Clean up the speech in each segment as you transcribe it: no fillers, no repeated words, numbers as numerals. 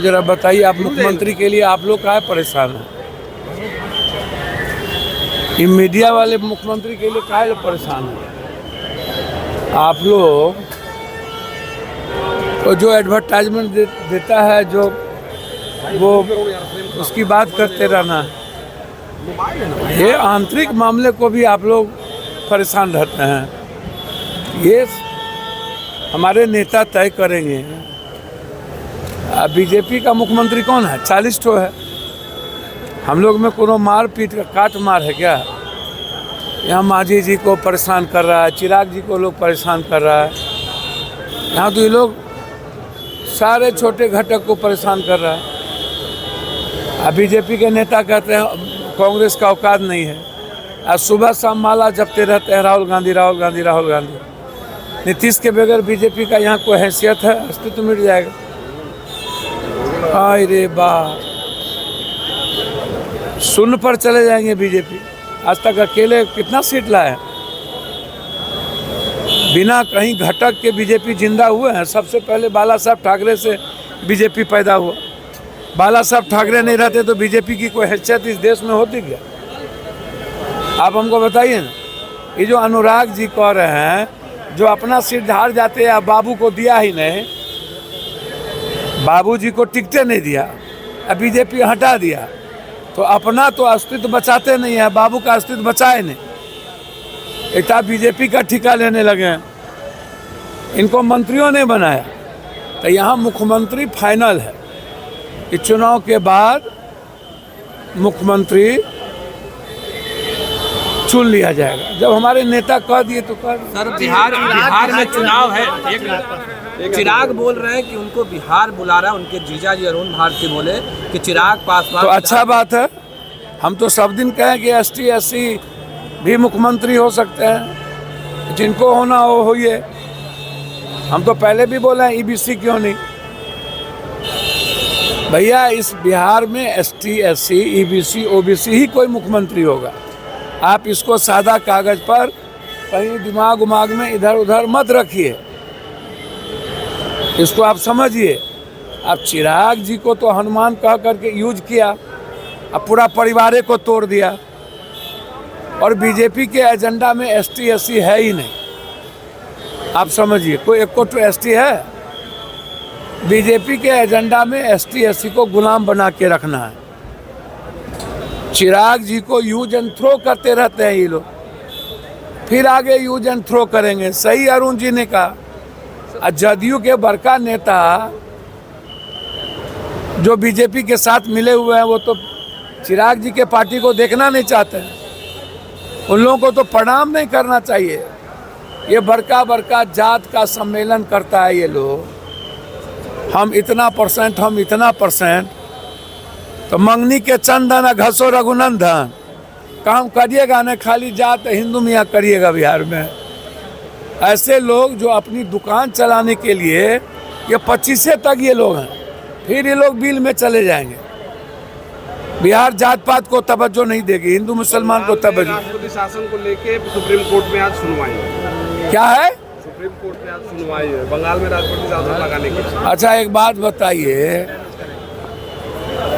जरा बताइए, आप मुख्यमंत्री के लिए आप लोग काहे परेशान हैं? ये मीडिया वाले मुख्यमंत्री के लिए काहे परेशान हैं? आप लोग तो जो एडवर्टाइजमेंट देता है, जो वो उसकी बात करते रहना है। ये आंतरिक मामले को भी आप लोग परेशान रहते हैं। ये हमारे नेता तय करेंगे। बीजेपी का मुख्यमंत्री कौन है? 40 ठो है। हम लोग में कोनो मार पीट का काट मार है क्या? यहाँ मांझी जी को परेशान कर रहा है, चिराग जी को लोग परेशान कर रहा है। यहाँ तो ये लोग सारे छोटे घटक को परेशान कर रहा है। अब बीजेपी के नेता कहते हैं कांग्रेस का औकात नहीं है। आज सुबह शाम माला जपते रहते हैं राहुल गांधी राहुल गांधी राहुल गांधी। नीतीश के बगैर बीजेपी का यहाँ कोई हैसियत है? अस्तित्व मिट जाएगा। अरे वाह, शून्य पर चले जाएंगे बीजेपी। आज तक अकेले कितना सीट लाए? बिना कहीं घटक के बीजेपी जिंदा हुए हैं। सबसे पहले बाला साहब ठाकरे से बीजेपी पैदा हुआ। बाला साहब ठाकरे नहीं रहते तो बीजेपी की कोई हैसियत इस देश में होती क्या? आप हमको बताइए ना। ये जो अनुराग जी कह रहे हैं, जो अपना सीट हार जाते हैं, बाबू को दिया ही नहीं, बाबूजी को टिकटे नहीं दिया, अब बीजेपी हटा दिया, तो अपना तो अस्तित्व बचाते नहीं है, बाबू का अस्तित्व बचाए नहीं। इतना बीजेपी का ठिका लेने लगे हैं। इनको मंत्रियों ने बनाया। तो यहाँ मुख्यमंत्री फाइनल है। इस चुनाव के बाद मुख्यमंत्री चुन लिया जाएगा। जब हमारे नेता कह दिए तो कह। सर, बिहार में चुनाव है। एक चिराग बोल रहे हैं कि उनको बिहार बुला रहा है। उनके जीजा जी अरुण भारती बोले कि चिराग पासवान। तो अच्छा बात है। हम तो सब दिन कहें कि ST SC भी मुख्यमंत्री हो सकते हैं। जिनको होना हो होइए। हम तो पहले भी बोले हैं EBC क्यों नहीं। भैया, इस बिहार में ST SC EBC OBC ही कोई मुख्यमंत्री होगा। आप इसको सादा कागज पर कहीं दिमाग उमाग में इधर उधर मत रखिए। इसको आप समझिए। अब चिराग जी को तो हनुमान कह करके यूज किया, अब पूरा परिवार को तोड़ दिया। और बीजेपी के एजेंडा में ST SC है ही नहीं। आप समझिए, कोई एक को तो ST है। बीजेपी के एजेंडा में ST SC को गुलाम बना के रखना है। चिराग जी को यूज एंड थ्रो करते रहते हैं ये लोग, फिर आगे यूज एंड थ्रो करेंगे। सही अरुण जी ने कहा। जदयू के बड़का नेता जो बीजेपी के साथ मिले हुए हैं, वो तो चिराग जी के पार्टी को देखना नहीं चाहते हैं। उन लोगों को तो प्रणाम नहीं करना चाहिए। ये बड़का जात का सम्मेलन करता है ये लोग। हम इतना परसेंट, हम इतना परसेंट। तो मंगनी के चंदन घसो रघुनंदन। काम करिएगा न, खाली जात हिंदू मियाँ करिएगा बिहार में। ऐसे लोग जो अपनी दुकान चलाने के लिए, ये 25 तक ये लोग हैं, फिर ये लोग बिल में चले जाएंगे। बिहार जात पात को तवज्जो नहीं देगी, हिंदू मुसलमान को तवज्जो। राष्ट्रपति शासन को लेके सुप्रीम कोर्ट में आज सुनवाई है। क्या है? सुप्रीम कोर्ट में आज सुनवाई है बंगाल में राष्ट्रपति शासन लगाने की। अच्छा, एक बात बताइए,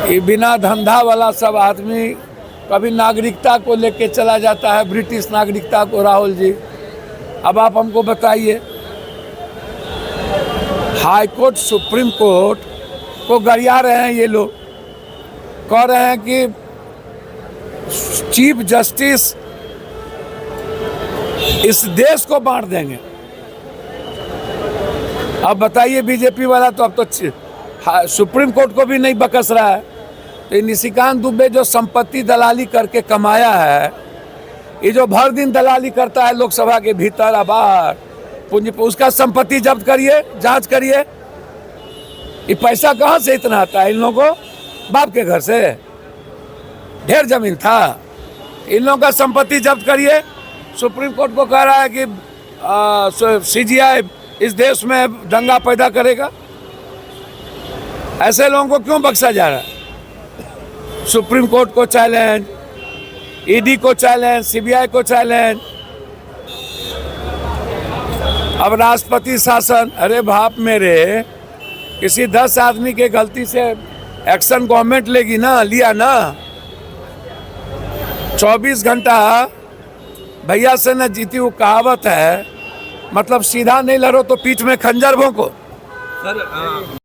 ये बिना धंधा वाला सब आदमी कभी नागरिकता को लेके चला जाता है, ब्रिटिश नागरिकता को। राहुल जी, अब आप हमको बताइए, हाई कोर्ट सुप्रीम कोर्ट को गरिया रहे हैं ये लोग। कह रहे हैं कि चीफ जस्टिस इस देश को बांट देंगे। अब बताइए, बीजेपी वाला तो अब तो सुप्रीम कोर्ट को भी नहीं बकस रहा है। तो निशिकांत दुबे जो संपत्ति दलाली करके कमाया है, ये जो भर दिन दलाली करता है लोकसभा के भीतर और बाहर, पूंजी, उसका संपत्ति जब्त करिए, जांच करिए। ये पैसा कहाँ से इतना आता है? इन लोगों को बाप के घर से ढेर जमीन था। इन लोगों का संपत्ति जब्त करिए। सुप्रीम कोर्ट को कह रहा है कि CGI इस देश में दंगा पैदा करेगा। ऐसे लोगों को क्यों बख्शा जा रहा है? सुप्रीम कोर्ट को चैलेंज, ED को चैलेंज, CBI को चैलेंज। अब राष्ट्रपति शासन, अरे बाप मेरे, किसी 10 आदमी के गलती से एक्शन गवर्नमेंट लेगी ना, लिया ना, 24 घंटा भैया से न जीती, वो कहावत है। मतलब सीधा नहीं लड़ो तो पीठ में खंजर भोंको। सर